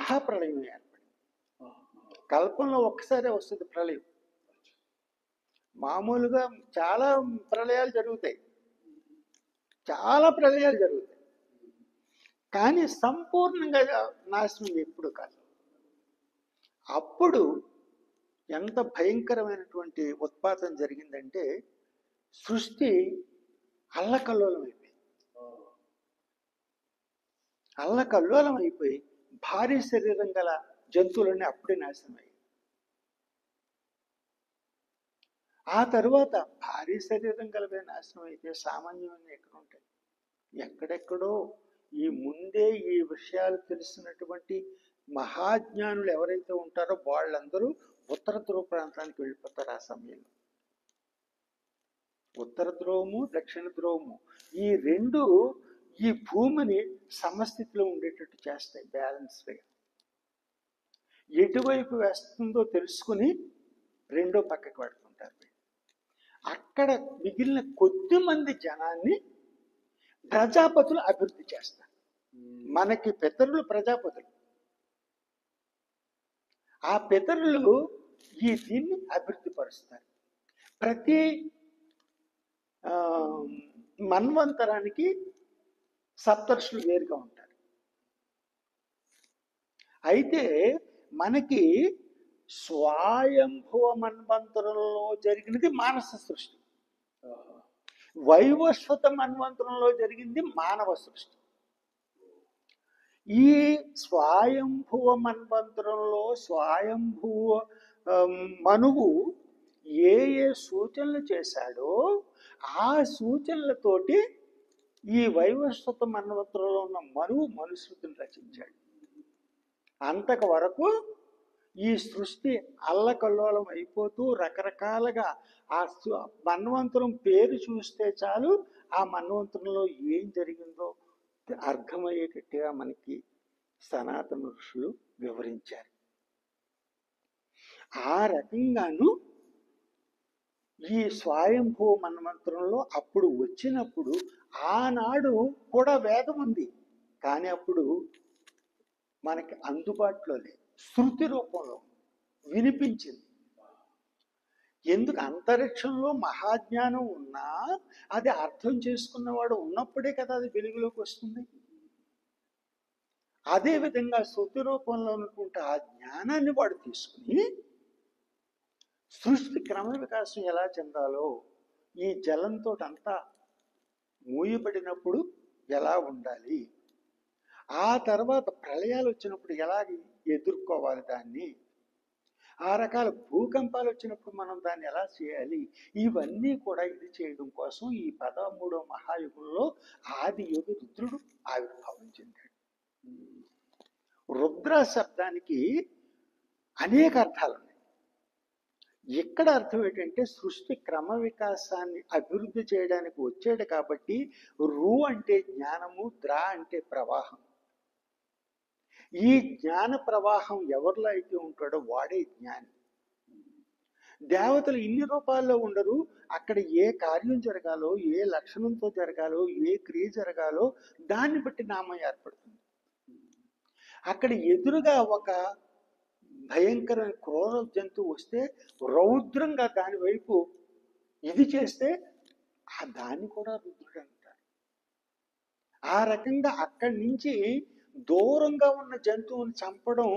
మహాప్రళయం ఏర్పడింది. కల్పంలో ఒక్కసారే వస్తుంది ప్రళయం. మామూలుగా చాలా ప్రళయాలు జరుగుతాయి, చాలా ప్రళయాలు జరుగుతాయి, కానీ సంపూర్ణంగా నాశనం ఎప్పుడు కాదు. అప్పుడు ఎంత భయంకరమైనటువంటి ఉత్పాతం జరిగిందంటే సృష్టి అల్లకల్లోలం అయిపోయింది. అల్లకల్లోలం అయిపోయి భారీ శరీరం గల జంతువులన్నీ అప్పుడే నాశనం అయ్యాయి. ఆ తరువాత భారీ శరీరం గలవే నాశనం అయితే సామాన్యమైన ఎక్కడ ఉంటాయి? ఎక్కడెక్కడో ఈ ముందే ఈ విషయాలు తెలిసినటువంటి మహాజ్ఞానులు ఎవరైతే ఉంటారో వాళ్ళందరూ ఉత్తర ధ్రువ ప్రాంతానికి వెళ్ళిపోతారు. ఆ సమయంలో ఉత్తర ధ్రువము దక్షిణ ధ్రువము ఈ రెండు ఈ భూమిని సమస్థితిలో ఉండేటట్టు చేస్తాయి, బ్యాలెన్స్గా. ఎటువైపు వేస్తుందో తెలుసుకుని రెండో పక్కకి పెడుతుంటారు. అక్కడ మిగిలిన కొద్ది మంది జనాన్ని ప్రజాపతులు అభివృద్ధి చేస్తారు. మనకి పితరులు ప్రజాపతులు. ఆ పితరులు ఈ దీన్ని అభివృద్ధి పరుస్తారు. ప్రతి మన్వంతరానికి సప్తర్షులు వేరుగా ఉంటారు. అయితే మనకి స్వయంభువ మన్వంతరంలో జరిగినది మానస సృష్టి, వైవస్వత మన్వంతరంలో జరిగింది మానవ సృష్టి. ఈ స్వయంభువ మన్వంతరంలో స్వయంభువ మనువు ఏ ఏ సూచనలు చేశాడో ఆ సూచనలతోటి ఈ వైవస్వత మన్వంతరంలో ఉన్న మనువు మనుస్మృతిని రచించాడు. అంతకు వరకు ఈ సృష్టి అల్లకల్లోలం అయిపోతూ రకరకాలుగా ఆ మన్వంతరం పేరు చూస్తే చాలు ఆ మన్వంతరంలో ఏం జరిగిందో అర్థమయ్యేటట్టుగా మనకి సనాతన ఋషులు వివరించారు. ఆ రకంగాను ఈ స్వయంభూ మన్వంతరంలో అప్పుడు వచ్చినప్పుడు ఆనాడు కూడా వేదం ఉంది, కానీ అప్పుడు మనకి అందుబాటులో లేదు, శృతి రూపంలో వినిపించింది. ఎందుకు? అంతరిక్షంలో మహాజ్ఞానం ఉన్నా అది అర్థం చేసుకున్నవాడు ఉన్నప్పుడే కదా అది వెలుగులోకి వస్తుంది. అదేవిధంగా శృతి రూపంలో ఉన్నటువంటి ఆ జ్ఞానాన్ని వాడు తీసుకుని సృష్టి క్రమ వికాసం ఎలా చెందాలో, ఈ జలంతో అంతా మూయబడినప్పుడు ఎలా ఉండాలి, ఆ తర్వాత ప్రళయాలు వచ్చినప్పుడు ఎలా ఎదుర్కోవాలి దాన్ని, ఆ రకాల భూకంపాలు వచ్చినప్పుడు మనం దాన్ని ఎలా చేయాలి, ఇవన్నీ కూడా ఇది చేయడం కోసం ఈ 13వ మహాయుగంలో ఆది యోగి రుద్రుడు ఆవిర్భావం చెందాడు. రుద్ర శబ్దానికి అనేక అర్థాలు ఉన్నాయి. ఇక్కడ అర్థం ఏంటంటే సృష్టి క్రమ వికాసాన్ని అభివృద్ధి చేయడానికి వచ్చాడు కాబట్టి రు అంటే జ్ఞానము, ద్ర అంటే ప్రవాహం. ఈ జ్ఞాన ప్రవాహం ఎవరిలో అయితే ఉంటాడో వాడే జ్ఞాని. దేవతలు ఇన్ని రూపాల్లో ఉండరు. అక్కడ ఏ కార్యం జరగాలో, ఏ లక్షణంతో జరగాలో, ఏ క్రియ జరగాలో దాన్ని బట్టి నామం ఏర్పడుతుంది. అక్కడ ఎదురుగా ఒక భయంకరమైన క్రూర జంతువు వస్తే రౌద్రంగా దాని వైపు ఇది చేస్తే ఆ దాన్ని కూడా రుద్రుడు అంటారు. ఆ రకంగా అక్కడి నుంచి దూరంగా ఉన్న జంతువుని చంపడం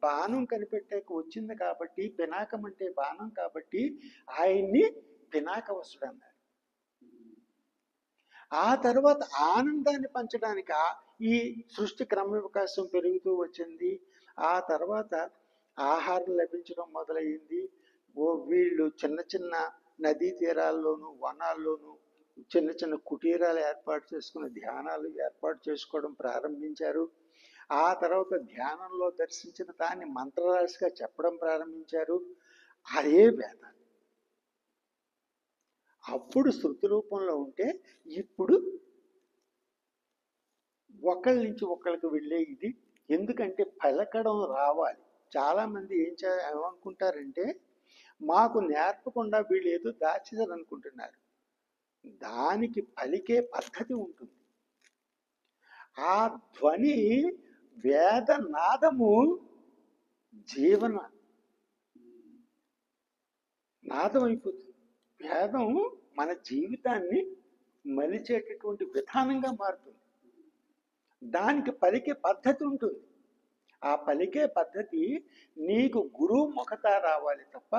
బాణం కనిపెట్టాక వచ్చింది కాబట్టి, పినాకం అంటే బాణం కాబట్టి ఆయన్ని పినాకవసుడు అన్నారు. ఆ తర్వాత ఆనందాన్ని పంచడానికి ఈ సృష్టి క్రమ వికాసం పెరుగుతూ వచ్చింది. ఆ తర్వాత ఆహారం లభించడం మొదలయ్యింది. వీళ్ళు చిన్న చిన్న నదీ తీరాల్లోనూ వనాల్లోనూ చిన్న చిన్న కుటీరాలు ఏర్పాటు చేసుకుని ధ్యానాలు ఏర్పాటు చేసుకోవడం ప్రారంభించారు. ఆ తర్వాత ధ్యానంలో దర్శించిన దాన్ని మంత్రరాశిగా చెప్పడం ప్రారంభించారు. అదే వేదాలు అప్పుడు శృతి రూపంలో ఉంటే ఇప్పుడు ఒకళ్ళ నుంచి ఒకళ్ళకి వెళ్ళే ఇది. ఎందుకంటే పలకడం రావాలి. చాలామంది ఏమనుకుంటారంటే మాకు నేర్పకుండా వీళ్ళు ఏదో దాచేదని అనుకుంటున్నారు. దానికి పలికే పద్ధతి ఉంటుంది. ఆ ధ్వని వేదనాదము జీవన నాదం అయిపోతుంది. వేదం మన జీవితాన్ని మలిచేటటువంటి విధానంగా మారుతుంది. దానికి పలికే పద్ధతి ఉంటుంది. ఆ పలికే పద్ధతి నీకు గురువు ముఖత రావాలి తప్ప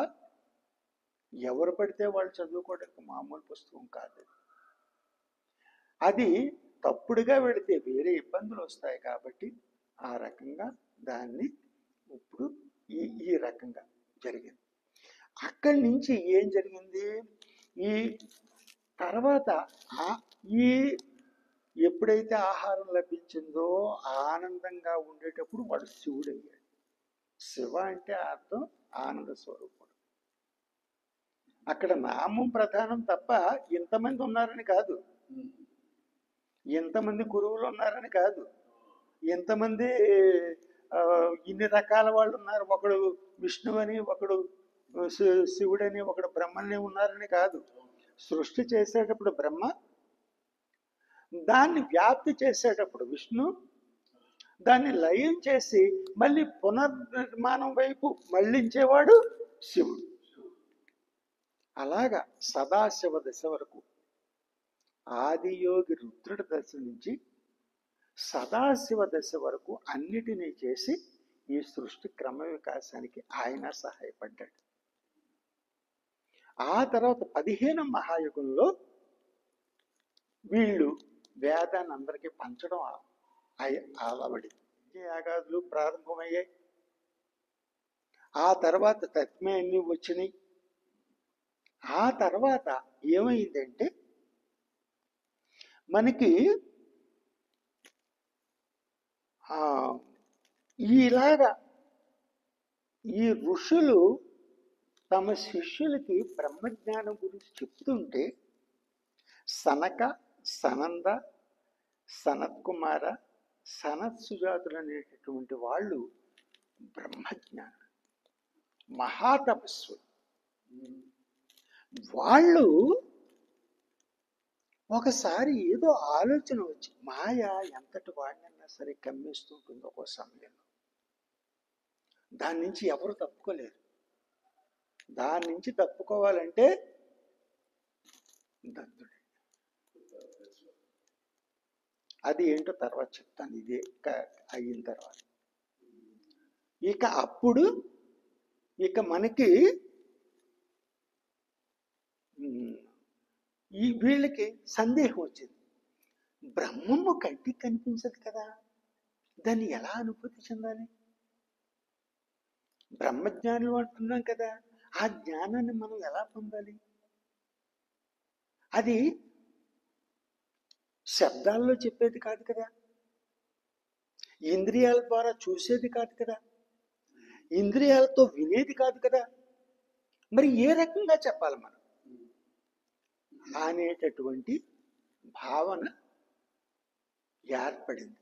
ఎవరు పడితే వాళ్ళు చదువుకోవడానికి మామూలు పుస్తకం కాదు. అది తప్పుడుగా వెళితే వేరే ఇబ్బందులు వస్తాయి. కాబట్టి ఆ రకంగా దాన్ని ఇప్పుడు ఈ రకంగా జరిగింది. అక్కడి నుంచి ఏం జరిగింది? ఈ తర్వాత ఈ ఎప్పుడైతే ఆహారం లభించిందో ఆనందంగా ఉండేటప్పుడు వాడు శివుడయ్యాడు. శివ అంటే అర్థం ఆనంద స్వరూపుడు. అక్కడ నామం ప్రధానం తప్ప ఇంతమంది ఉన్నారని కాదు, ఎంతమంది గురువులు ఉన్నారని కాదు, ఎంతమంది ఇన్ని రకాల వాళ్ళు ఉన్నారు, ఒకడు విష్ణువని, ఒకడు శివుడని, ఒకడు బ్రహ్మని ఉన్నారని కాదు. సృష్టి చేసేటప్పుడు బ్రహ్మ, దాన్ని వ్యాప్తి చేసేటప్పుడు విష్ణు, దాన్ని లయం చేసి మళ్ళీ పునర్నిర్మాణం వైపు మళ్ళించేవాడు శివుడు. అలాగా సదాశివ దశ వరకు, ఆదియోగి రుద్రుడి దశ నుంచి సదాశివ దశ వరకు అన్నిటినీ చేసి ఈ సృష్టి క్రమ వికాసానికి ఆయన సహాయపడ్డాడు. ఆ తర్వాత 15 మహాయుగంలో వీళ్ళు వేదాన్ని అందరికీ పంచడం అలవడింది. యాగాదులు ప్రారంభమయ్యాయి. ఆ తర్వాత తత్మే అన్ని వచ్చినాయి. ఆ తర్వాత ఏమైందంటే మనకి ఇలాగా ఈ ఋషులు తమ శిష్యులకి బ్రహ్మజ్ఞానం గురించి చెప్తుంటే సనక, సనంద, సనత్ కుమార, సనత్ సుజాతులు అనేటటువంటి వాళ్ళు బ్రహ్మజ్ఞానం, మహాతపస్సులు. వాళ్ళు ఒకసారి ఏదో ఆలోచన వచ్చి, మాయ ఎంతటి వాడినన్నా సరే కమ్మేస్తుంటుంది ఒక్కో సమయంలో. దాని నుంచి ఎవరు తప్పుకోలేరు. దాని నుంచి తప్పుకోవాలంటే దత్తుడే. అది ఏంటో తర్వాత చెప్తాను, ఇదే అయిన తర్వాత. ఇక అప్పుడు ఇక మనకి వీళ్ళకి సందేహం వచ్చింది. బ్రహ్మము కంటికి కనిపించదు కదా, దాన్ని ఎలా అనుభూతి చెందాలి? బ్రహ్మజ్ఞానులు అంటున్నాం కదా, ఆ జ్ఞానాన్ని మనం ఎలా పొందాలి? అది శబ్దాల్లో చెప్పేది కాదు కదా, ఇంద్రియాల ద్వారా చూసేది కాదు కదా, ఇంద్రియాలతో వినేది కాదు కదా. మరి ఏ రకంగా చెప్పాలి మనం అనేటటువంటి భావన ఏర్పడింది.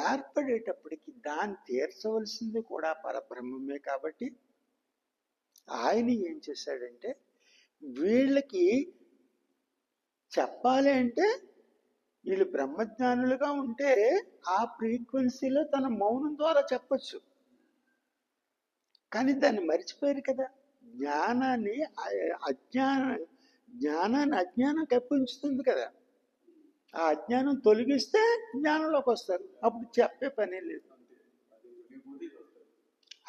ఏర్పడేటప్పటికి దాన్ని తీర్చవలసింది కూడా పరబ్రహ్మమే. కాబట్టి ఆయన ఏం చేశాడంటే, వీళ్ళకి చెప్పాలి అంటే వీళ్ళు బ్రహ్మజ్ఞానులుగా ఉంటే ఆ ఫ్రీక్వెన్సీలో తన మౌనం ద్వారా చెప్పచ్చు. కానీ దాన్ని మర్చిపోయారు కదా. జ్ఞానాన్ని అజ్ఞానం కప్పించుతుంది కదా. ఆ అజ్ఞానం తొలగిస్తే జ్ఞానంలోకి వస్తారు. అప్పుడు చెప్పే పనే లేదు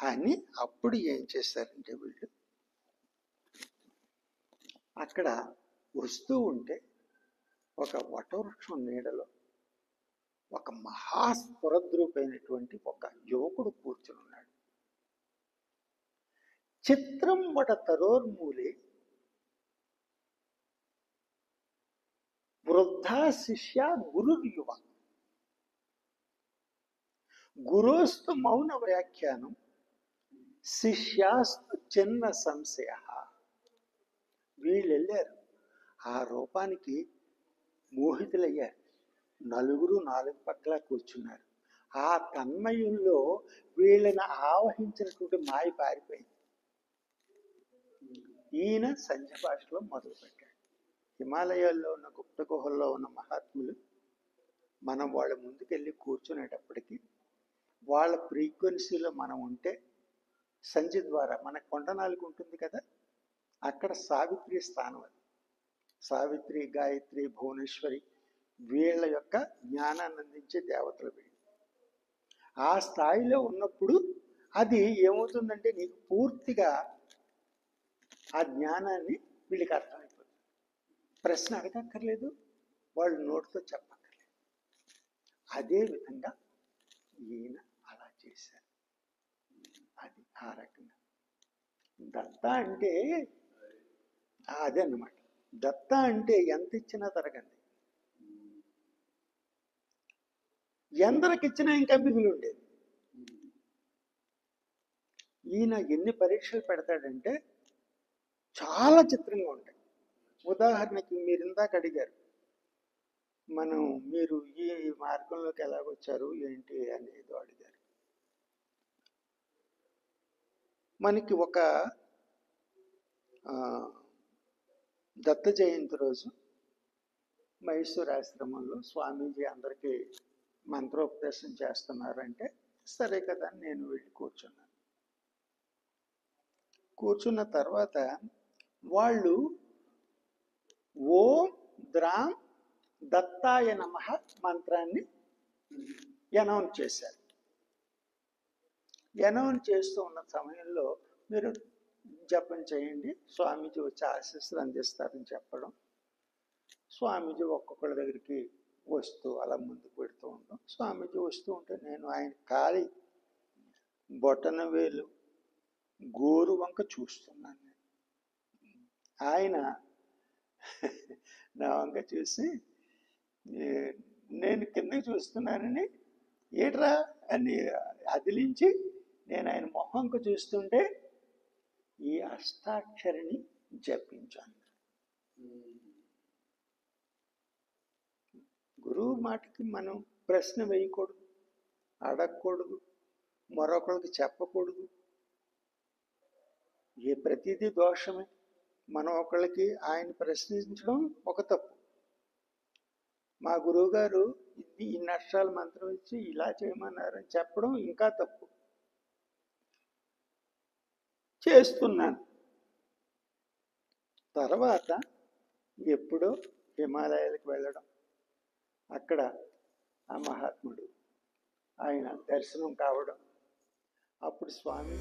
అని. అప్పుడు ఏం చేస్తారంటే, వీళ్ళు అక్కడ వస్తూ ఉంటే ఒక వటవృక్షం నీడలో ఒక మహాస్ఫురద్రూపైనటువంటి ఒక యువకుడు కూర్చుని ఉన్నాడు. చిత్రం వట తరోర్మూలే వృద్ధా శిష్య గురుర్యువ గురోస్తు మౌన వ్యాఖ్యానం శిష్యాస్తు చిన్న సంశయ. వీళ్ళు వెళ్ళారు, ఆ రూపానికి మోహితులయ్యారు. నలుగురు నాలుగు పక్కల కూర్చున్నారు. ఆ తన్మయంలో వీళ్ళని ఆవహించినటువంటి మాయ పారిపోయింది. ఈయన సంధ్య భాషలో మొదలుపెట్టాడు. హిమాలయాల్లో ఉన్న గుప్త గుహల్లో ఉన్న మహాత్ములు మనం వాళ్ళ ముందుకెళ్ళి కూర్చునేటప్పటికీ వాళ్ళ ఫ్రీక్వెన్సీలో మనం ఉంటే సంధ్య ద్వారా మన కొండనాలకు ఉంటుంది కదా, అక్కడ సావిత్రి స్థానం అది. సావిత్రి, గాయత్రి, భువనేశ్వరి వీళ్ళ యొక్క జ్ఞానాన్ని అందించే దేవతలు వీళ్ళు. ఆ స్థాయిలో ఉన్నప్పుడు అది ఏమవుతుందంటే నీకు పూర్తిగా ఆ జ్ఞానాన్ని వీళ్ళకి అర్థమైపోతుంది. ప్రశ్న అడగక్కర్లేదు, వాళ్ళు నోటితో చెప్పక్కర్లేదు. అదే విధంగా ఈయన అలా చేశారు. అది ఆ రకంగా. దత్త అంటే అదే అన్నమాట. దత్త అంటే ఎంత ఇచ్చినా తరగండి, ఎందరికి ఇచ్చినా ఇంకా మిగిలి ఉండేది. ఈయన ఎన్ని పరీక్షలు పెడతాడంటే చాలా చిత్రంగా ఉంటాయి. ఉదాహరణకి మీరు ఇందాక అడిగారు, మీరు ఈ మార్గంలోకి ఎలాగొచ్చారు ఏంటి అనేది అడిగారు. మనకి ఒక దత్త జయంతి రోజు మైసూర్ ఆశ్రమంలో స్వామీజీ అందరికీ మంత్రోపదేశం చేస్తున్నారంటే సరే కదా అని నేను వెళ్ళి కూర్చున్నాను. కూర్చున్న తర్వాత వాళ్ళు ఓం ద్రాం దత్తాయ నమః మంత్రాన్ని అనౌన్స్ చేశారు. అనౌన్స్ చేస్తూ ఉన్న సమయంలో మీరు జపం చేయండి, స్వామీజీ వచ్చి ఆశీస్సులు అందిస్తారని చెప్పడం. స్వామీజీ ఒక్కొక్కళ్ళ దగ్గరికి వస్తూ అలా ముందుకు పెడుతూ ఉంటాం. స్వామీజీ వస్తూ ఉంటే నేను ఆయన కాలి బొటన వేలు గోరు వంక చూస్తున్నాను. ఆయన నా వంక చూసి నేను కిందకి చూస్తున్నానని ఏట్రా అని అదిలించి నేను ఆయన మొహంకు చూస్తుంటే ఈ అష్టాక్షరిని జపించాను. గురువు మాటకి మనం ప్రశ్న వేయకూడదు, అడగకూడదు, మరొకరికి చెప్పకూడదు. ప్రతిదీ దోషమే. మనం ఒకళ్ళకి ఆయన ప్రశ్నించడం ఒక తప్పు. మా గురువుగారు ఇన్ని అక్షరాల మంత్రం ఇచ్చి ఇలా చేయమన్నారని చెప్పడం ఇంకా తప్పు. చేస్తున్నాను. తర్వాత ఎప్పుడో హిమాలయాలకు వెళ్ళడం, అక్కడ ఆ మహాత్ముడు ఆయన దర్శనం కావడం, అప్పుడు స్వామి